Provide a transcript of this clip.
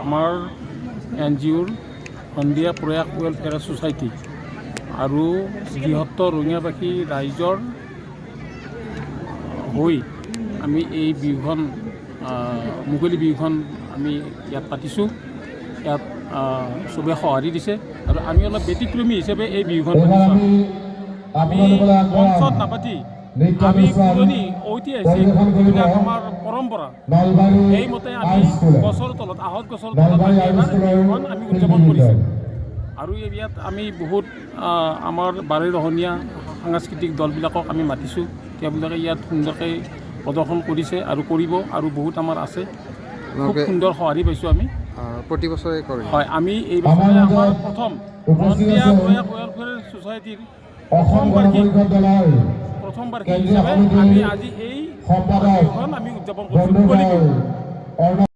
আমাৰ NGOৰ সন্ধিয়া প্ৰয়াস ৱেলফেয়াৰ ছ'চাইটি আৰু বৃহত্তৰ ৰঙিয়াবাসী ৰাইজৰ হৈ আমি এই বিহুখন মুকলি বিহুখন আমি ইয়াত পাতিছোঁ। ইয়াত চবে সঁহাৰি দিছে আৰু আমি অলপ ব্যতিক্ৰমী হিচাপে এই বিহুখন পাতিছোঁ। আমি মঞ্চত নাপাতি আমি পুৰণি ঐতিহাসিক যিবিলাক আমাৰ পৰম্পৰা সেইমতে আমি গছৰ তলত আহঁত গছৰ তলত আমি এইবাৰ বিহুখন আমি উদযাপন কৰিছোঁ। আৰু ইয়াত আমি বহুত আমাৰ বাৰেৰহণীয়া সাংস্কৃতিক দলবিলাকক আমি মাতিছোঁ। তেওঁলোকে ইয়াত সুন্দৰকৈ প্ৰদৰ্শন কৰিছে আৰু কৰিব আৰু বহুত আমাৰ আছে। খুব সুন্দৰ সঁহাৰি পাইছোঁ আমি প্ৰতি বছৰে কৰোঁ। হয়, আমি এই বছৰে আমাৰ প্ৰথম সন্ধিয়া প্ৰয়াস ৱেলফেয়াৰ ছ'চাইটিৰ প্ৰথম বাৰ্ষিক হিচাপে আমি আজি এই বিহুখন আমি উদযাপন কৰিছোঁ।